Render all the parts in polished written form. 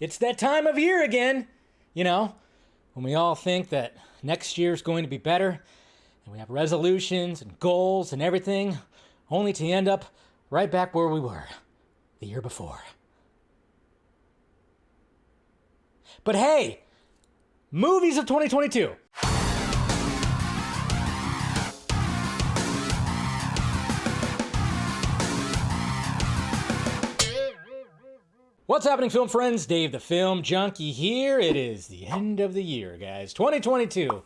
It's that time of year again, you know, when we all think that next year's going to be better, and we have resolutions and goals and everything, only to end up right back where we were the year before. But hey, movies of 2022. What's happening, film friends? Dave the Film Junkie here. It is the end of the year, guys. 2022.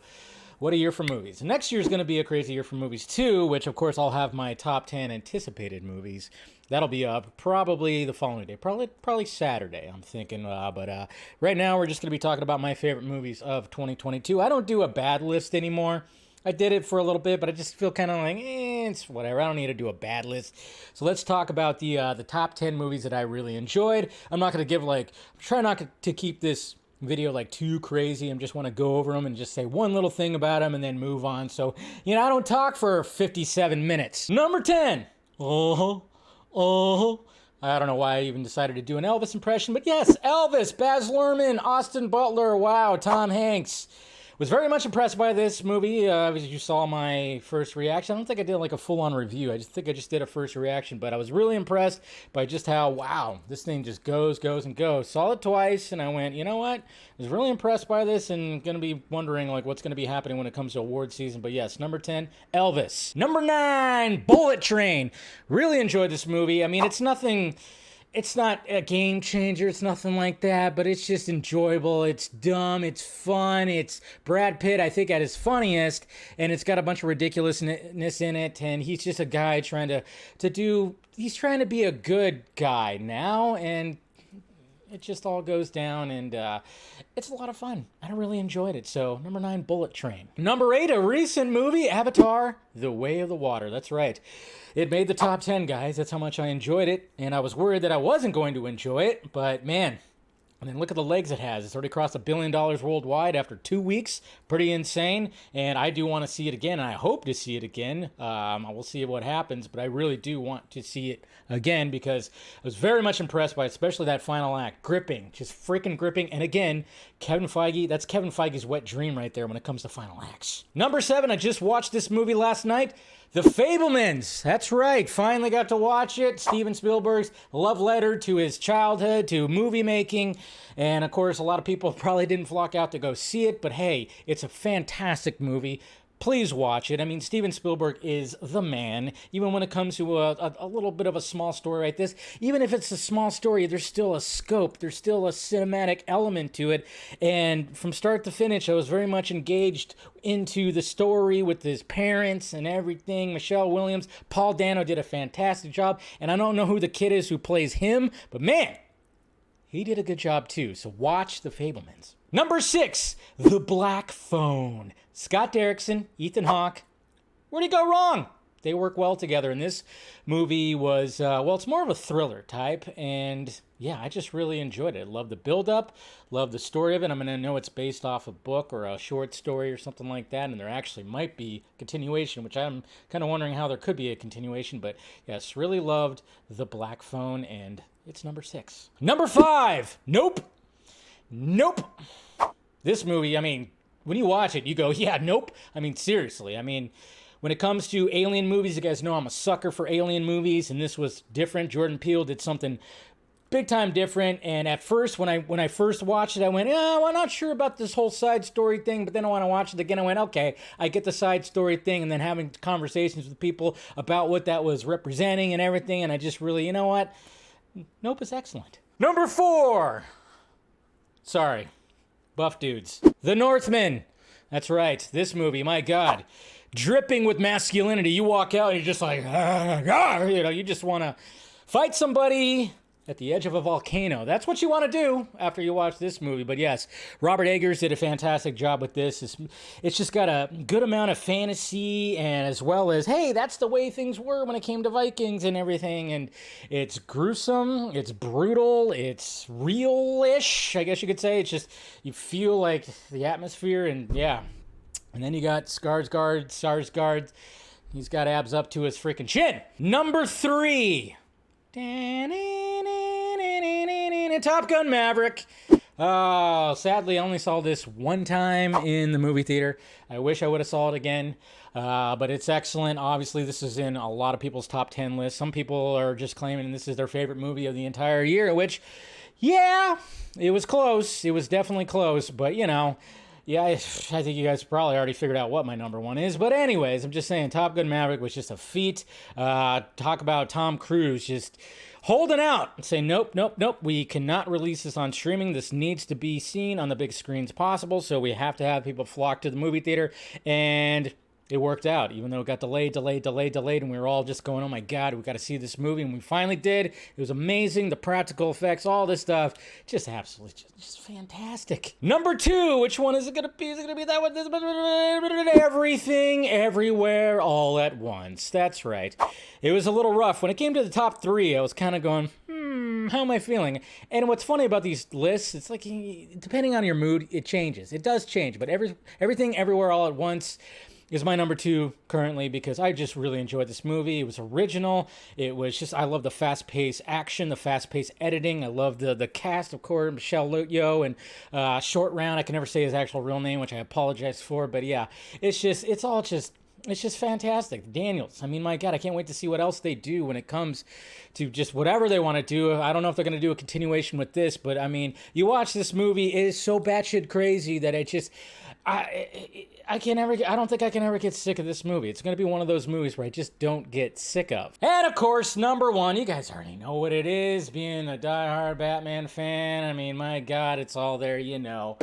What a year for movies. Next year's going to be a crazy year for movies, too, which, of course, I'll have my top 10 anticipated movies. That'll be up probably the following day, probably Saturday, I'm thinking. But right now, we're just going to be talking about my favorite movies of 2022. I don't do a bad list anymore. I did it for a little bit, but I just feel kind of like, it's whatever. I don't need to do a bad list. So let's talk about the top 10 movies that I really enjoyed. I'm not going to give I'm trying not to keep this video too crazy. I just want to go over them and just say one little thing about them and then move on. So, I don't talk for 57 minutes. Number 10. I don't know why I even decided to do an Elvis impression, but yes, Elvis, Baz Luhrmann, Austin Butler, wow, Tom Hanks. Was very much impressed by this movie. As you saw my first reaction. I don't think I did a full-on review. I just did a first reaction, but I was really impressed by just how, wow, this thing just goes, and goes. Saw it twice, and I went, you know what? I was really impressed by this and going to be wondering, what's going to be happening when it comes to award season. But yes, number 10, Elvis. Number 9, Bullet Train. Really enjoyed this movie. I mean, it's not a game changer, it's nothing like that, but it's just enjoyable, it's dumb, it's fun, it's Brad Pitt, I think, at his funniest, and it's got a bunch of ridiculousness in it, and he's just a guy trying to be a good guy now, and it just all goes down, and it's a lot of fun. I really enjoyed it. So, number 9, Bullet Train. Number 8, a recent movie, Avatar, The Way of the Water. That's right. It made the top 10, guys. That's how much I enjoyed it, and I was worried that I wasn't going to enjoy it, but man, and then look at the legs it has. It's already crossed $1 billion worldwide after 2 weeks. Pretty insane. And I do want to see it again. And I hope to see it again. I will see what happens. But I really do want to see it again because I was very much impressed by it, especially that final act. Gripping. Just freaking gripping. And again, Kevin Feige. That's Kevin Feige's wet dream right there when it comes to final acts. Number 7. I just watched this movie last night. The Fable Men. That's right. Finally got to watch it. Steven Spielberg's love letter to his childhood, to movie making. And of course, a lot of people probably didn't flock out to go see it. But hey, it's a fantastic movie. Please watch it. I mean, Steven Spielberg is the man, even when it comes to a little bit of a small story like this. Even if it's a small story, there's still a scope. There's still a cinematic element to it. And from start to finish, I was very much engaged into the story with his parents and everything. Michelle Williams, Paul Dano did a fantastic job. And I don't know who the kid is who plays him, but man, he did a good job too. So watch The Fabelmans. Number 6, The Black Phone. Scott Derrickson, Ethan Hawke. Where'd he go wrong? They work well together. And this movie was, it's more of a thriller type. And yeah, I just really enjoyed it. Love the build-up. Love the story of it. I'm going to know it's based off a book or a short story or something like that. And there actually might be continuation, which I'm kind of wondering how there could be a continuation. But yes, really loved The Black Phone. And it's number 6. Number 5. Nope. This movie, I mean, when you watch it, you go, yeah, nope. I mean, seriously. I mean, when it comes to alien movies, you guys know I'm a sucker for alien movies, and this was different. Jordan Peele did something big time different, and at first, when I first watched it, I went, well, I'm not sure about this whole side story thing, but then when I watched it again, I went, okay, I get the side story thing, and then having conversations with people about what that was representing and everything, and I just really, you know what? Nope is excellent. Number 4. Sorry. Buff dudes. The Northmen. That's right. This movie, my God. Dripping with masculinity. You walk out and you're just like, you just want to fight somebody at the edge of a volcano. That's what you want to do after you watch this movie. But yes, Robert Eggers did a fantastic job with this. It's just got a good amount of fantasy, and as well as, hey, that's the way things were when it came to Vikings and everything. And it's gruesome, it's brutal, it's real-ish, I guess you could say. It's just, you feel like the atmosphere, and yeah. And then you got Skarsgård. He's got abs up to his freaking chin. Number 3. seeing Top Gun Maverick. Sadly, I only saw this one time in the movie theater. I wish I would have saw it again, but it's excellent. Obviously, this is in a lot of people's top 10 lists. Some people are just claiming this is their favorite movie of the entire year, which, yeah, it was close. It was definitely close, but, you know, yeah, I think you guys probably already figured out what my number one is. But anyways, I'm just saying Top Gun Maverick was just a feat. Talk about Tom Cruise just holding out and saying, nope, nope, nope, we cannot release this on streaming. This needs to be seen on the big screens possible, so we have to have people flock to the movie theater. And it worked out, even though it got delayed, and we were all just going, oh my God, we got to see this movie, and we finally did. It was amazing, the practical effects, all this stuff, just absolutely, just fantastic. Number two, which one is it going to be? Is it going to be that one? Everything, Everywhere, All at Once. That's right. It was a little rough. When it came to the top three, I was kind of going, how am I feeling? And what's funny about these lists, it's like, depending on your mood, it changes. It does change, but Everything, Everywhere, All at Once is my number two currently because I just really enjoyed this movie. It was original. It was just, I love the fast-paced action, the fast-paced editing. I love the cast, of course, Michelle Yeoh and Short Round. I can never say his actual real name, which I apologize for, but yeah, it's just fantastic. Daniels, I mean, my God, I can't wait to see what else they do when it comes to just whatever they want to do. I don't know if they're going to do a continuation with this, but I mean, you watch this movie, it is so batshit crazy that it just, I don't think I can ever get sick of this movie. It's going to be one of those movies where I just don't get sick of. And of course, number one, you guys already know what it is, being a diehard Batman fan. I mean, my God, it's all there, you know.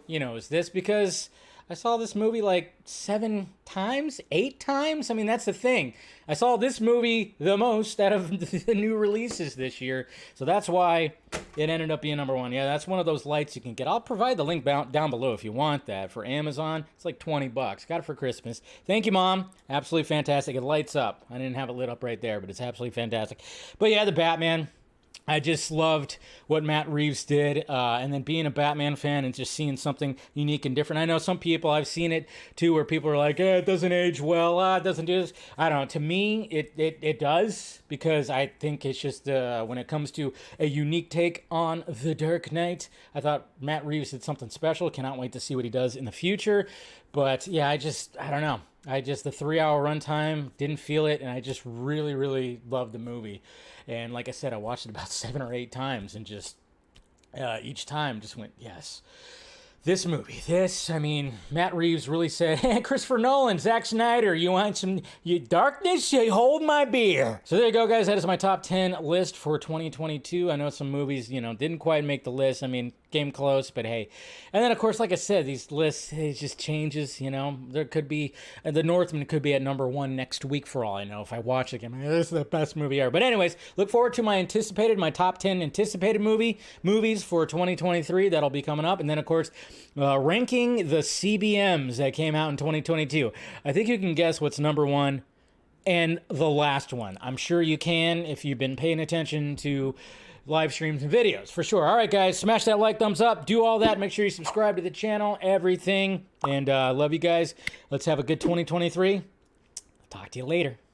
You know, is this because I saw this movie like 7 times, 8 times? I mean, that's the thing. I saw this movie the most out of the new releases this year. So that's why it ended up being number one. Yeah, that's one of those lights you can get. I'll provide the link down below if you want that for Amazon. It's like $20. Got it for Christmas. Thank you, Mom. Absolutely fantastic. It lights up. I didn't have it lit up right there, but it's absolutely fantastic. But yeah, the Batman. I just loved what Matt Reeves did, and then being a Batman fan and just seeing something unique and different. I know some people, I've seen it too, where people are like, it doesn't age well, it doesn't do this. I don't know. To me, it does, because I think it's just, when it comes to a unique take on The Dark Knight, I thought Matt Reeves did something special. Cannot wait to see what he does in the future. But yeah, I don't know. The 3-hour runtime, didn't feel it, and I just really, really loved the movie. And like I said, I watched it about 7 or 8 times, and just each time just went, yes. This movie, I mean, Matt Reeves really said, hey, Christopher Nolan, Zack Snyder, you want some darkness? You hold my beer. So there you go, guys. That is my top 10 list for 2022. I know some movies, didn't quite make the list. I mean, came close, but hey. And then, of course, like I said, these lists, it just changes, There could be, The Northmen could be at number 1 next week for all I know. If I watch it again, this is the best movie ever. But anyways, look forward to my top 10 anticipated movies for 2023. That'll be coming up. And then, of course, ranking the CBMs that came out in 2022. I think you can guess what's number 1 and the last one. I'm sure you can if you've been paying attention to live streams and videos, for sure. All right, guys, smash that like, thumbs up, do all that. Make sure you subscribe to the channel, everything. And love you guys. Let's have a good 2023. Talk to you later.